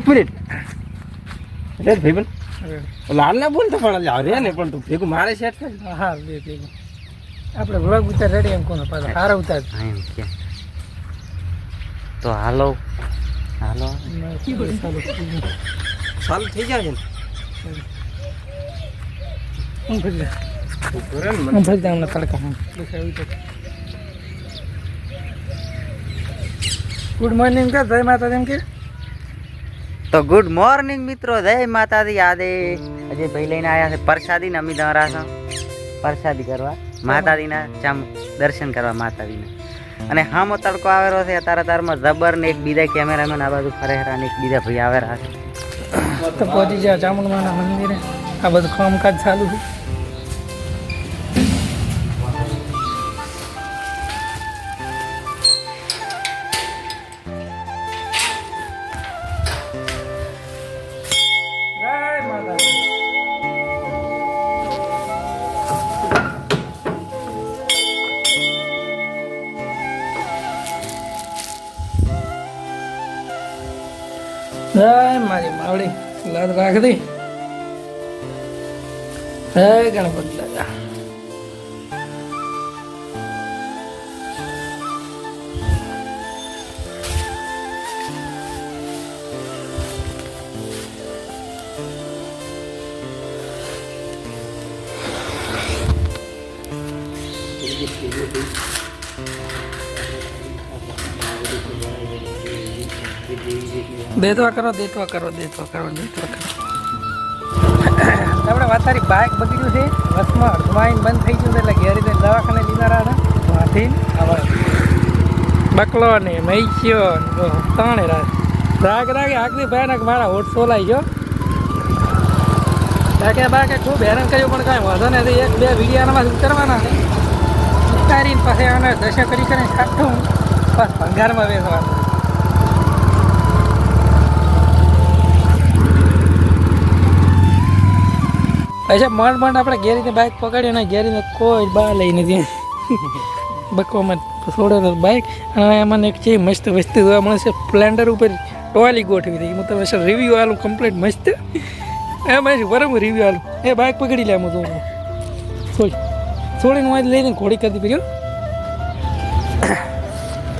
Minute રે ભાઈબંધ લાલ ના બોલ તો પણ રે ને પણ તું ભેગું મારે સેટ થાય. હા ભેગું આપણે વ્લોગ ઉતાર રેડી એમ કોનો પાછો હારા ઉતાર એમ કે તો હાલો હાલો ચાલુ થઈ જાય ને હું ભરી ઉભો રે ને મને. હું ભરી દઉં હમણાં તડકા ગુડ મોર્નિંગ કે જય માતા એમ કે તો ગુડ મોર્નિંગ મિત્રો, જય માતાજી. યાદે અજય ભાઈ લઈને આવ્યા છે પ્રસાદી ને, અમે તમારા છો પ્રસાદી કરવા માતાજીના ચામ દર્શન કરવા માતાજીના. અને હામો તડકો આવેલો છે અત્યારે તારમાં જબર ને એક બીજા કેમેરામેન આ બાજુ ફરેહરા ને એક બીજા ભાઈ આવેલા છે. તો પહોંચી જાય ચામુંડમાના મંદિરે. આ બધું કામકાજ ચાલુ છે. જય મારી માવડી લાદ રાખ દે. જય ગણપતિ દાદા. દેતવા કરો દેતવા કરો દેતવા કરો દેતવા કરો. આપણે વાતારી બાઇક બગડ્યું છે બસમાં અડધવાઈને બંધ થઈ ગયું એટલે ઘેર રીતે દવાખાને લીધા રહ્યા વાથી બકલો ને મૈસ્યો ત્રણે રાગ રાગે આગલી ભયાનક મારા હોટ સોલાઈ ગયો. બાકે બાકે ખૂબ હેરાન કર્યું પણ કાંઈ વાંધો નથી. એક બે વિડીયામાં ઉતરવાના છે ઉતારીને પછી આને દર્શન કરી કરીને કાઢું બસ ભંગારમાં બેસવાનું. અચ્છા માંડ માંડ આપણે ઘેરીને બાઇક પકડીએ ને ઘેરીને કોઈ બહાર લઈ નથી બકવામાં છોડે તો બાઇક. અને એમાં એક છે મસ્ત વસ્તુ જોવા મળે છે સ્પ્લેન્ડર ઉપર ટોલી ગોઠવી હતી. હું તમે રિવ્યૂ આલું કમ્પ્લીટ મસ્ત એમાં બરાબર રિવ્યૂ આલું એ બાઇક પકડી લે આમ તો છોડીને હું લઈને ઘોડી કરતી પીર્યો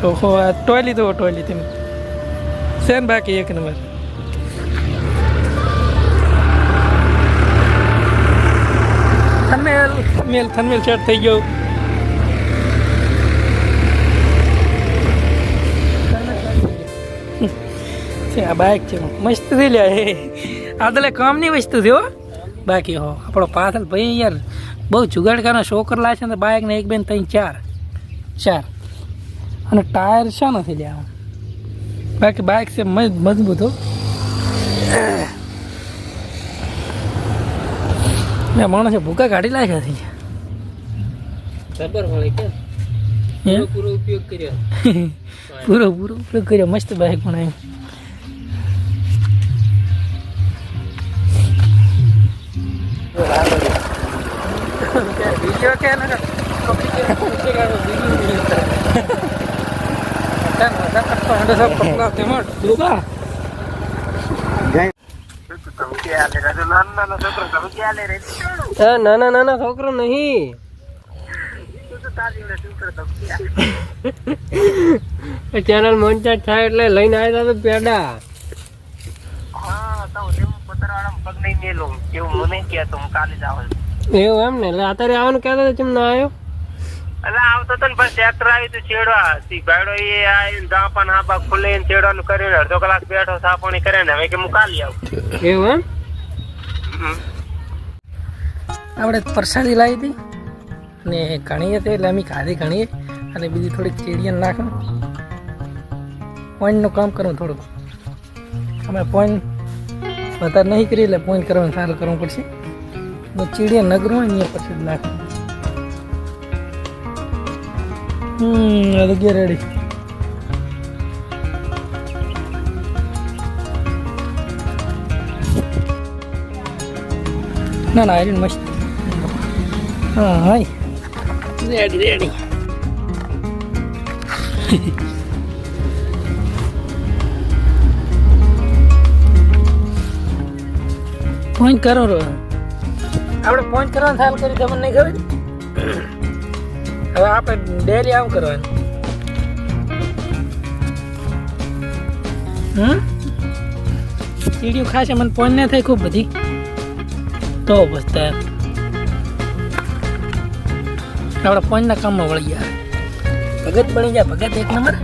તો ટોયલી તો ટોયલી તમે સેન બાકી એક નંબર. થનમેલ સેટ થઈ ગયો. આ બાઇક છે મસ્ત થઈ લે આ તો કામની વસ્તુ છે હો. બાકી હો આપણો પાછળ ભાઈ યાર બહુ જુગાડકાનો શોકર લાગે છે ને બાઇકને એક બેન ત્રણ ચાર અને ટાયર શા નથી લે બાકી બાઇક છે મજબૂત હો. મેં માણસે ભૂકા કાઢી લાગ્યા છે પૂરો ઉપયોગ કર્યો મસ્ત બાઇક પણ આવ્યું. વિડીયો કે નાના નાના છોકરો નહીં ચેનલ મોનિટાઈઝ થાય એટલે લઈને આવ્યા તો પેડા એવું એમ ને એટલે અત્યારે આવવાનું કહેતો કેમ ના આવ્યો? એટલે આવતો તો ને પણ ટ્રેક્ટર આવી તો છેડવા ભાડો એ આવી ગાપા હાપા ખુલે છેડવાનું કરીને અડધો કલાક બેઠો સાપણી કરે ને હવે કે હું કાલી આવું. એવું એમ આપણે પ્રસાદી લાવી હતી ને ઘણી હતી એટલે અમે ખાધી ઘણી અને બીજી થોડીક ચીડિયન નાખું પોઈન્ટનું કામ કરવું થોડુંક. અમે પોઈન્ટ વધારે નહીં કરી એટલે પોઈન્ટ કરવાનું સારું કરવું પડશે. ચીડિયન નગરું હોય ને એ પછી નાખું. ಅದಕ್ಕೆ ರೆಡಿ ನಾನು ಐರನ್ ಮಸ್ತ್ ಹಾಂ ಹಾಯ್ ರೆಡಿ ರೆಡಿ ફોન કરો રો આપણે ફોન કરવાનું ચાલુ કરી તમને નહીં ખબર હવે આપણે ડેલી આવું કરવાનું ચીડિયું ખાશે મને ફોન ના થાય ખૂબ બધી તો બસ તાર આપણે ફોનના કામમાં વળી ગયા ભગત બની ગયા ભગત એક નંબર